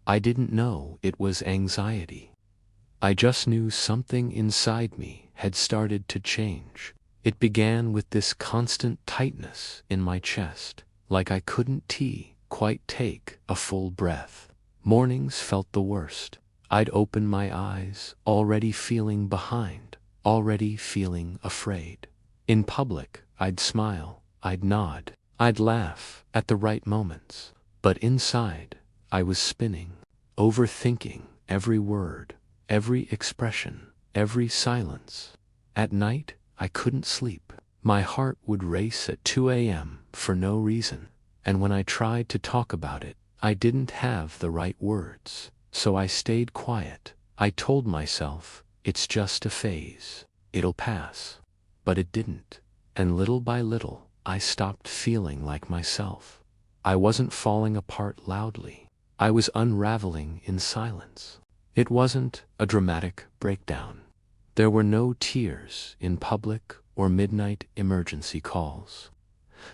I didn't know it was anxiety. I just knew something inside me had started to change. It began with this constant tightness in my chest, like I couldn't quite take a full breath. Mornings felt the worst. I'd open my eyes, already feeling behind, already feeling afraid. In public, I'd smile, I'd nod, I'd laugh at the right moments. But inside, I was spinning, overthinking every word, every expression, every silence. At night, I couldn't sleep. My heart would race at 2 a.m. for no reason. And when I tried to talk about it, I didn't have the right words. So I stayed quiet. I told myself, it's just a phase. It'll pass. But it didn't. And little by little, I stopped feeling like myself. I wasn't falling apart loudly. I was unraveling in silence. It wasn't a dramatic breakdown. There were no tears in public or midnight emergency calls.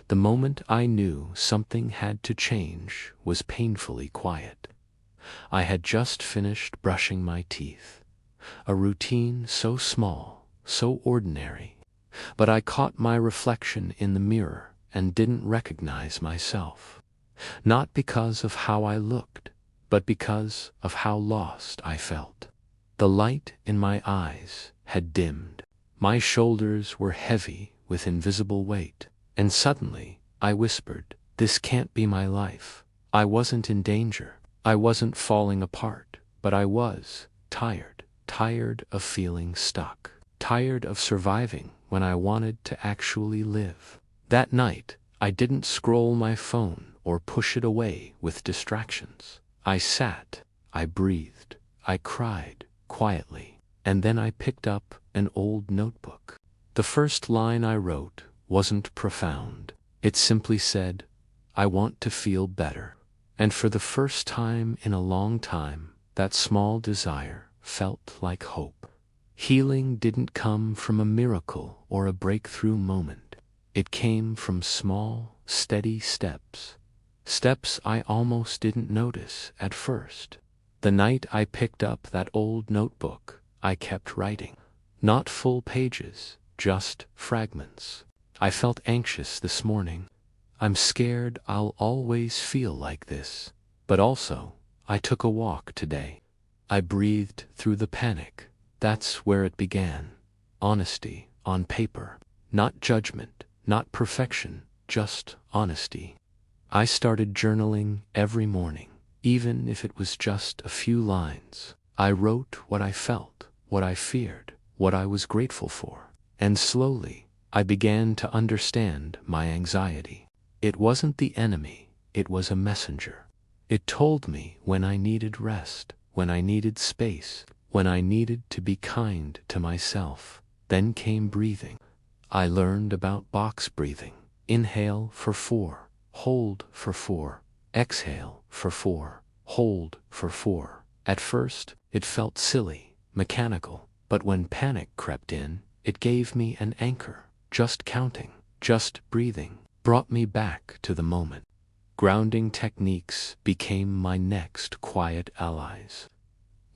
The moment I knew something had to change was painfully quiet. I had just finished brushing my teeth. A routine so small, so ordinary. But I caught my reflection in the mirror and didn't recognize myself. Not because of how I looked, but because of how lost I felt. The light in my eyes had dimmed. My shoulders were heavy with invisible weight. And suddenly, I whispered, this can't be my life. I wasn't in danger. I wasn't falling apart. But I was tired. Tired of feeling stuck. Tired of surviving when I wanted to actually live. That night, I didn't scroll my phone or push it away with distractions. I sat, I breathed, I cried, quietly, and then I picked up an old notebook. The first line I wrote wasn't profound. It simply said, I want to feel better. And for the first time in a long time, that small desire felt like hope. Healing didn't come from a miracle or a breakthrough moment. It came from small, steady steps. Steps I almost didn't notice at first. The night I picked up that old notebook, I kept writing. Not full pages, just fragments. I felt anxious this morning. I'm scared I'll always feel like this. But also, I took a walk today. I breathed through the panic. That's where it began. Honesty on paper. Not judgment, not perfection, just honesty. I started journaling every morning, even if it was just a few lines. I wrote what I felt, what I feared, what I was grateful for. And slowly, I began to understand my anxiety. It wasn't the enemy, it was a messenger. It told me when I needed rest, when I needed space, when I needed to be kind to myself. Then came breathing. I learned about box breathing. Inhale for 4, hold for 4, exhale for 4, hold for 4. At first, it felt silly, mechanical, but when panic crept in, it gave me an anchor. Just counting, just breathing, brought me back to the moment. Grounding techniques became my next quiet allies.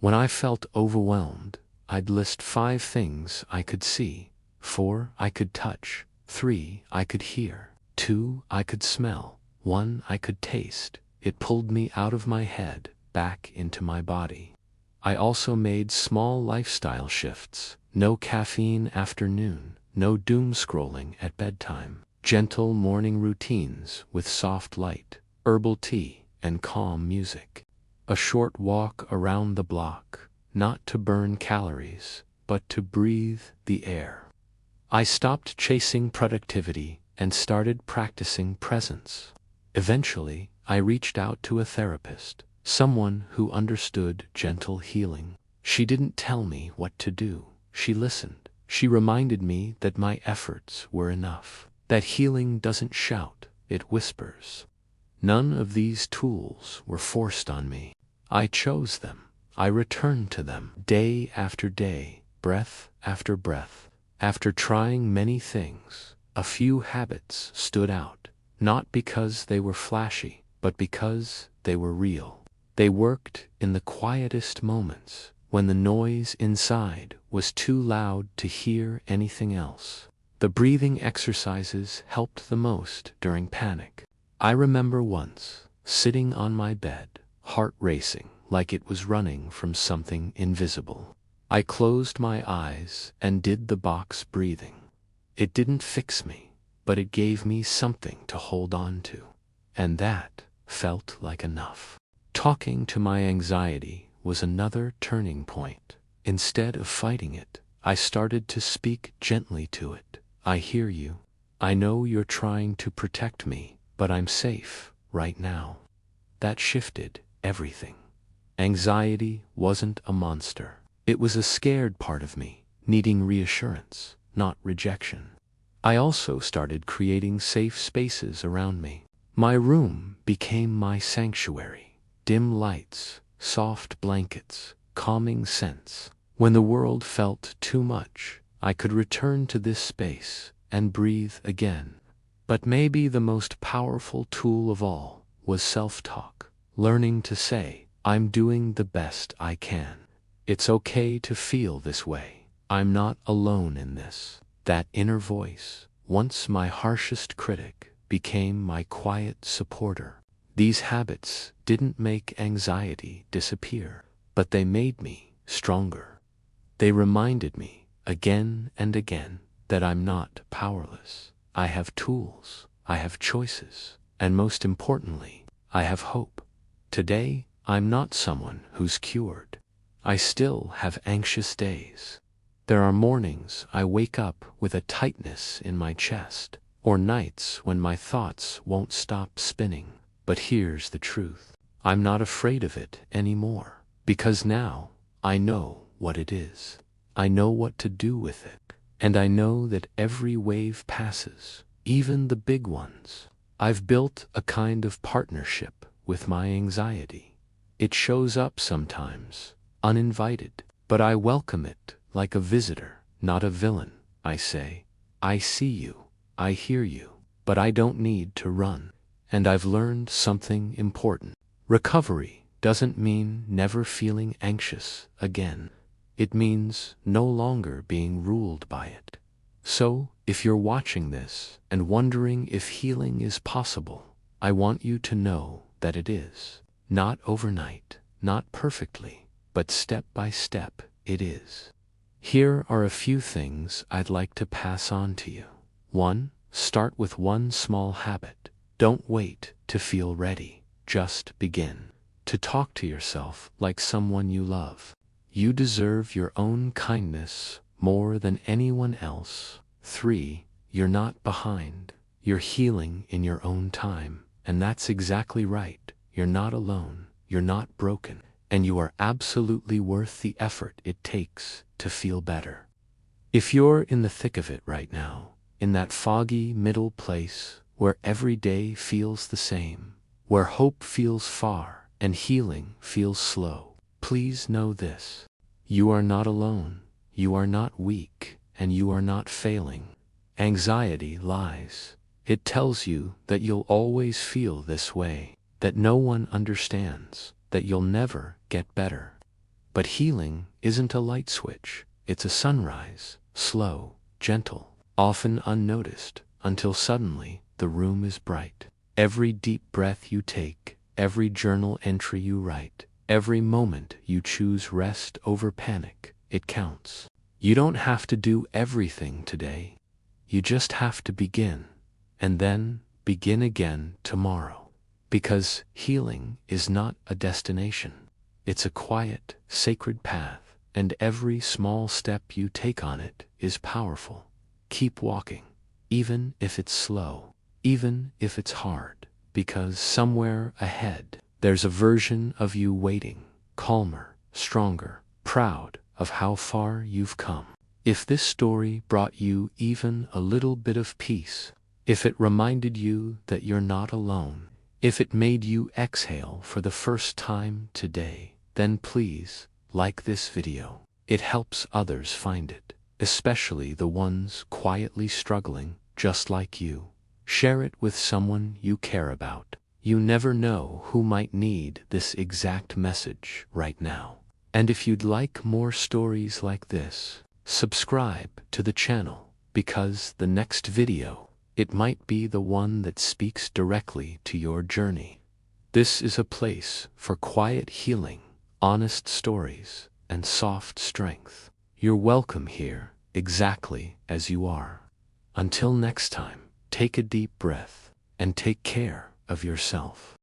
When I felt overwhelmed, I'd list 5 things I could see, 4 I could touch, 3 I could hear, 2 I could smell, 1 I could taste. It pulled me out of my head, back into my body. I also made small lifestyle shifts. No caffeine after noon, no doom scrolling at bedtime. Gentle morning routines with soft light, herbal tea, and calm music. A short walk around the block, not to burn calories, but to breathe the air. I stopped chasing productivity and started practicing presence. Eventually, I reached out to a therapist, someone who understood gentle healing. She didn't tell me what to do. She listened. She reminded me that my efforts were enough. That healing doesn't shout, it whispers. None of these tools were forced on me. I chose them. I returned to them day after day, breath after breath. After trying many things, a few habits stood out, not because they were flashy, but because they were real. They worked in the quietest moments, when the noise inside was too loud to hear anything else. The breathing exercises helped the most during panic. I remember once, sitting on my bed, heart racing like it was running from something invisible. I closed my eyes and did the box breathing. It didn't fix me, but it gave me something to hold on to. And that felt like enough. Talking to my anxiety was another turning point. Instead of fighting it, I started to speak gently to it. I hear you. I know you're trying to protect me, but I'm safe right now. That shifted everything. Anxiety wasn't a monster. It was a scared part of me, needing reassurance, not rejection. I also started creating safe spaces around me. My room became my sanctuary. Dim lights, soft blankets, calming scents. When the world felt too much, I could return to this space and breathe again. But maybe the most powerful tool of all was self-talk. Learning to say, I'm doing the best I can. It's okay to feel this way. I'm not alone in this. That inner voice, once my harshest critic, became my quiet supporter. These habits didn't make anxiety disappear, but they made me stronger. They reminded me, again and again, that I'm not powerless. I have tools, I have choices, and most importantly, I have hope. Today, I'm not someone who's cured. I still have anxious days. There are mornings I wake up with a tightness in my chest, or nights when my thoughts won't stop spinning. But here's the truth. I'm not afraid of it anymore, because now I know what it is. I know what to do with it, and I know that every wave passes, even the big ones. I've built a kind of partnership with my anxiety. It shows up sometimes, uninvited, but I welcome it like a visitor, not a villain. I say, I see you, I hear you, but I don't need to run. And I've learned something important. Recovery doesn't mean never feeling anxious again. It means no longer being ruled by it. So, if you're watching this and wondering if healing is possible, I want you to know that it is. Not overnight, not perfectly, but step by step, it is. Here are a few things I'd like to pass on to you. 1. Start with one small habit. Don't wait to feel ready. Just begin. To talk to yourself like someone you love. You deserve your own kindness more than anyone else. 3. You're not behind. You're healing in your own time. And that's exactly right. You're not alone. You're not broken. And you are absolutely worth the effort it takes to feel better. If you're in the thick of it right now, in that foggy middle place where every day feels the same, where hope feels far and healing feels slow, please know this. You are not alone. You are not weak, and you are not failing. Anxiety lies. It tells you that you'll always feel this way, that no one understands, that you'll never get better. But healing isn't a light switch. It's a sunrise, slow, gentle, often unnoticed, until suddenly the room is bright. Every deep breath you take, every journal entry you write, every moment you choose rest over panic, it counts. You don't have to do everything today. You just have to begin, and then begin again tomorrow. Because healing is not a destination. It's a quiet, sacred path, and every small step you take on it is powerful. Keep walking, even if it's slow, even if it's hard, because somewhere ahead, there's a version of you waiting, calmer, stronger, proud of how far you've come. If this story brought you even a little bit of peace, if it reminded you that you're not alone, if it made you exhale for the first time today, then please like this video. It helps others find it, especially the ones quietly struggling just like you. Share it with someone you care about. You never know who might need this exact message right now. And if you'd like more stories like this, subscribe to the channel, because the next video, it might be the one that speaks directly to your journey. This is a place for quiet healing, honest stories, and soft strength. You're welcome here, exactly as you are. Until next time, take a deep breath and take care of yourself.